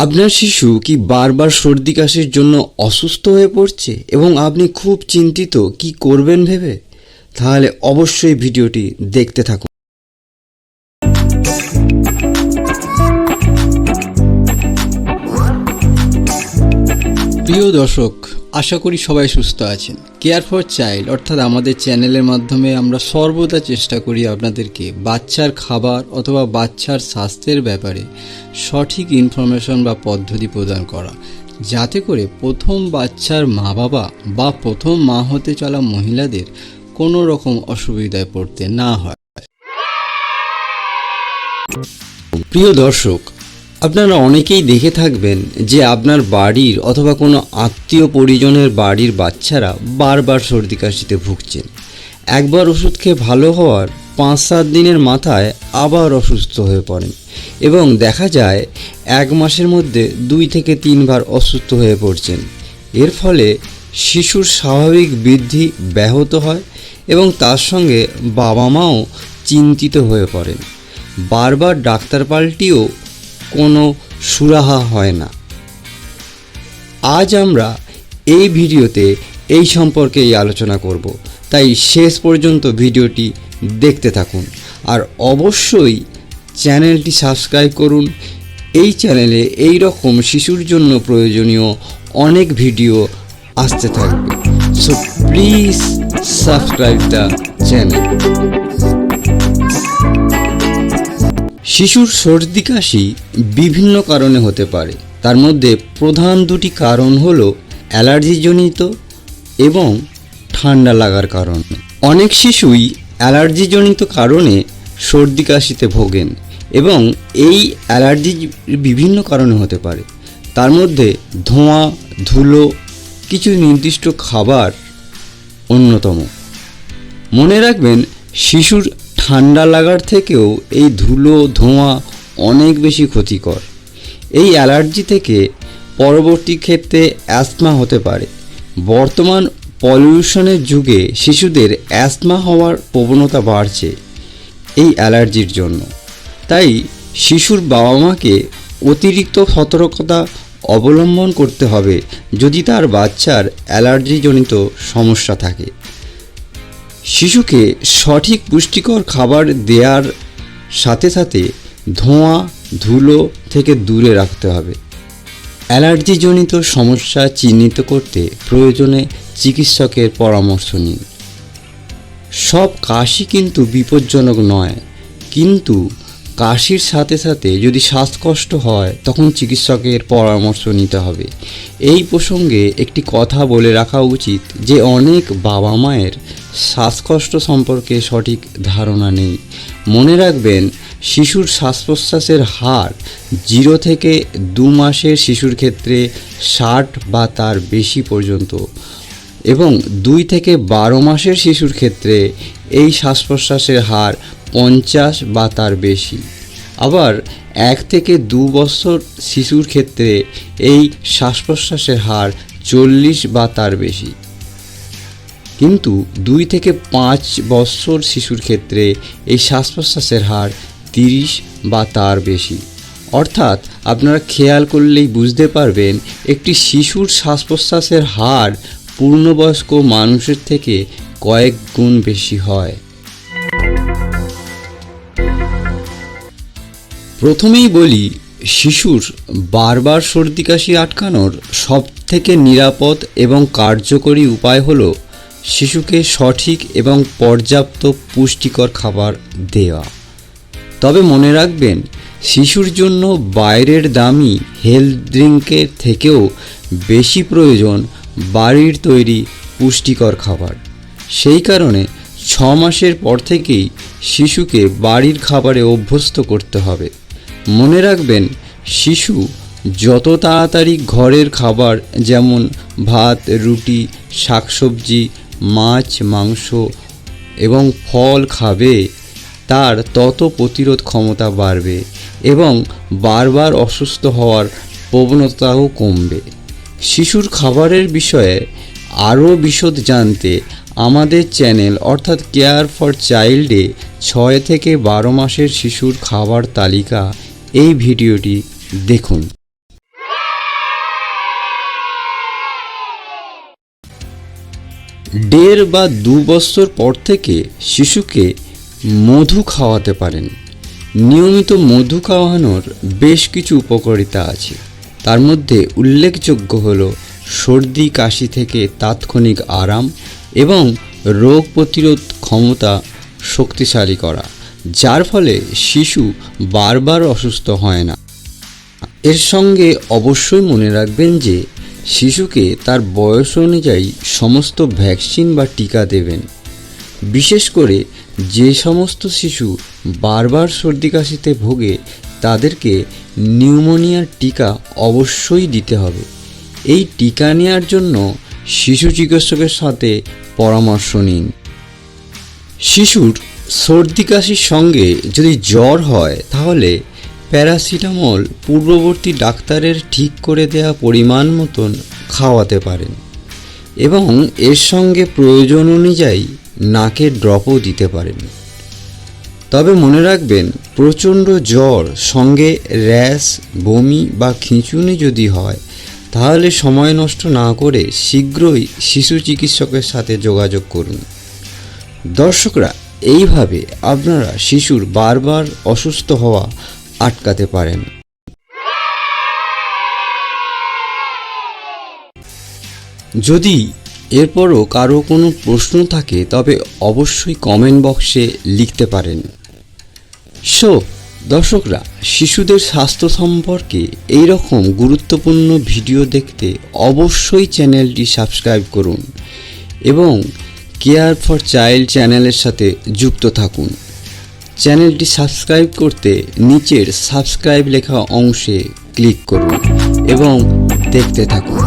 আপনার শিশু কি বারবার সর্দি কাশির জন্য অসুস্থ হয়ে পড়ছে এবং আপনি খুব চিন্তিত কি করবেন ভেবে? তাহলে অবশ্যই ভিডিওটি দেখতে থাকুন। প্রিয় দর্শক, আশা করি সবাই সুস্থ আছেন। কেয়ার ফর চাইল্ড অর্থাৎ আমাদের চ্যানেলের মাধ্যমে আমরা সর্বদা চেষ্টা করি আপনাদেরকে বাচ্চার খাবার অথবা বাচ্চার স্বাস্থ্যের ব্যাপারে সঠিক ইনফরমেশন বা পদ্ধতি প্রদান করা, যাতে করে প্রথম বাচ্চার মা বাবা বা প্রথম মা হতে চলা মহিলাদের কোনো রকম অসুবিধায় পড়তে না হয়। প্রিয় দর্শক, আপনারা অনেকেই দেখে থাকবেন যে আপনার বাড়ির অথবা কোনো আত্মীয় পরিজনের বাড়ির বাচ্চারা বারবার সর্দি কাশিতে ভুগছেন। একবার ওষুধ খেয়ে ভালো হওয়ার 5-7 দিনের মাথায় আবার অসুস্থ হয়ে পড়েন এবং দেখা যায় 1 মাসের মধ্যে 2 থেকে 3 বার অসুস্থ হয়ে পড়ছেন। এর ফলে শিশুর স্বাভাবিক বৃদ্ধি ব্যাহত হয় এবং তার সঙ্গে বাবা মাও চিন্তিত হয়ে পড়েন। বারবার ডাক্তার পাল্টিও কোনো সুরাহা হয় না। আজ আমরা এই ভিডিওতে এই সম্পর্কেই আলোচনা করব, তাই শেষ পর্যন্ত ভিডিওটি দেখতে থাকুন আর অবশ্যই চ্যানেলটি সাবস্ক্রাইব করুন। এই চ্যানেলে এই রকম শিশুর জন্য প্রয়োজনীয় অনেক ভিডিও আসতে থাকবে, so please subscribe the channel. শিশুর সর্দি কাশি বিভিন্ন কারণে হতে পারে। তার মধ্যে প্রধান 2টি কারণ হলো অ্যালার্জিজনিত এবং ঠান্ডা লাগার কারণ। অনেক শিশুই অ্যালার্জিজনিত কারণে সর্দি কাশিতে ভোগেন এবং এই অ্যালার্জি বিভিন্ন কারণে হতে পারে। তার মধ্যে ধোঁয়া, ধুলো, কিছু নির্দিষ্ট খাবার অন্যতম। মনে রাখবেন, শিশুর ঠান্ডা লাগার থেকেও এই ধুলো, ধোঁয়া অনেক বেশি ক্ষতিকর। এই অ্যালার্জি থেকে পরবর্তী ক্ষেত্রে অ্যাজমা হতে পারে। বর্তমান পলিউশনের যুগে শিশুদের অ্যাজমা হওয়ার প্রবণতা বাড়ছে এই অ্যালার্জির জন্য। তাই শিশুর বাবা মাকে অতিরিক্ত সতর্কতা অবলম্বন করতে হবে যদি তার বাচ্চার অ্যালার্জিজনিত সমস্যা থাকে। শিশুকে সঠিক পুষ্টিকর খাবার দেওয়ার সাথে সাথে ধোঁয়া, ধুলো থেকে দূরে রাখতে হবে। অ্যালার্জিজনিত সমস্যা চিহ্নিত করতে প্রয়োজনে চিকিৎসকের পরামর্শ নিন। সব কাশি কিন্তু বিপজ্জনক নয়, কিন্তু কাশির সাথে সাথে যদি শ্বাসকষ্ট হয় তখন চিকিৎসকের পরামর্শ নিতে হবে। এই প্রসঙ্গে একটি কথা বলে রাখা উচিত যে অনেক বাবা মায়ের শ্বাসকষ্ট সম্পর্কে সঠিক ধারণা নেই। মনে রাখবেন, শিশুর শ্বাস প্রশ্বাসের হার 0 থেকে 2 মাসের শিশুর ক্ষেত্রে 60 বা তার বেশি পর্যন্ত এবং 2 থেকে 12 মাসের শিশুর ক্ষেত্রে এই শ্বাস প্রশ্বাসের হার 50 বা তার বেশি। আবার 1 থেকে 2 বছর শিশুর ক্ষেত্রে এই শ্বাস প্রশ্বাসের হার 40 বা তার বেশি, কিন্তু 2 থেকে 5 বছর শিশুর ক্ষেত্রে এই শ্বাস প্রশ্বাসের হার 30 বা তার বেশি। অর্থাৎ আপনারা খেয়াল করলেই বুঝতে পারবেন একটি শিশুর শ্বাস প্রশ্বাসের হার পূর্ণবয়স্ক মানুষের থেকে কয়েক গুণ বেশি হয়। প্রথমেই বলি, শিশুর বারবার সর্দি কাশি আটকানোর সবথেকে নিরাপদ এবং কার্যকরী উপায় হলো শিশুকে সঠিক এবং পর্যাপ্ত পুষ্টিকর খাবার দেওয়া। তবে মনে রাখবেন, শিশুর জন্য বাইরের দামি হেলথ ড্রিঙ্কের থেকেও বেশি প্রয়োজন বাড়ির তৈরি পুষ্টিকর খাবার। সেই কারণে 6 মাসের পর থেকেই শিশুকে বাড়ির খাবারে অভ্যস্ত করতে হবে। মনে রাখবেন, শিশু যত তাড়াতাড়ি ঘরের খাবার যেমন ভাত, রুটি, শাকসবজি, মাছ, মাংস এবং ফল খাবে, তার তত প্রতিরোধ ক্ষমতা বাড়বে এবং বারবার অসুস্থ হওয়ার প্রবণতাও কমবে। শিশুর খাবারের বিষয়ে আরও বিশদ জানতে আমাদের চ্যানেল অর্থাৎ কেয়ার ফর চাইল্ডে 6 থেকে 12 মাসের শিশুর খাবার তালিকা এই ভিডিওটি দেখুন। 1.5 বা 2 বছর পর থেকে শিশুকে মধু খাওয়াতে পারেন। নিয়মিত মধু খাওয়ানোর বেশ কিছু উপকারিতা আছে। তার মধ্যে উল্লেখযোগ্য হল সর্দি কাশি থেকে তাৎক্ষণিক আরাম এবং রোগ প্রতিরোধ ক্ষমতা শক্তিশালী করা, যার ফলে শিশু বারবার অসুস্থ হয় না। এর সঙ্গে অবশ্যই মনে রাখবেন যে শিশুকে তার বয়স অনুযায়ী সমস্ত ভ্যাকসিন বা টিকা দেবেন। বিশেষ করে যে সমস্ত শিশু বারবার সর্দি কাশিতে ভোগে তাদেরকে নিউমোনিয়ার টিকা অবশ্যই দিতে হবে। এই টিকা নেওয়ার জন্য শিশু চিকিৎসকের সাথে পরামর্শ নিন। শিশুর সর্দি কাশির সঙ্গে যদি জ্বর হয় তাহলে প্যারাসিটামল পূর্ববর্তী ডাক্তারের ঠিক করে দেওয়া পরিমাণ মতন খাওয়াতে পারেন এবং এর সঙ্গে প্রয়োজন অনুযায়ী নাকের ড্রপও দিতে পারেন। তবে মনে রাখবেন, প্রচণ্ড জ্বর সঙ্গে র্যাশ, বমি বা খিঁচুনি যদি হয় তাহলে সময় নষ্ট না করে শীঘ্রই শিশু চিকিৎসকের সাথে যোগাযোগ করুন। দর্শকরা, এইভাবে আপনারা শিশুর বারবার অসুস্থ হওয়া আটকাতে পারেন। যদি এরপরও কারো কোনো প্রশ্ন থাকে তবে অবশ্যই কমেন্ট বক্সে লিখতে পারেন। দর্শকরা, শিশুদের স্বাস্থ্য সম্পর্কে এই রকম গুরুত্বপূর্ণ ভিডিও দেখতে অবশ্যই চ্যানেলটি সাবস্ক্রাইব করুন এবং কেয়ার ফর চাইল্ড চ্যানেলের সাথে যুক্ত থাকুন। চ্যানেলটি সাবস্ক্রাইব করতে নিচের সাবস্ক্রাইব লেখা অংশে ক্লিক করুন এবং দেখতে থাকুন।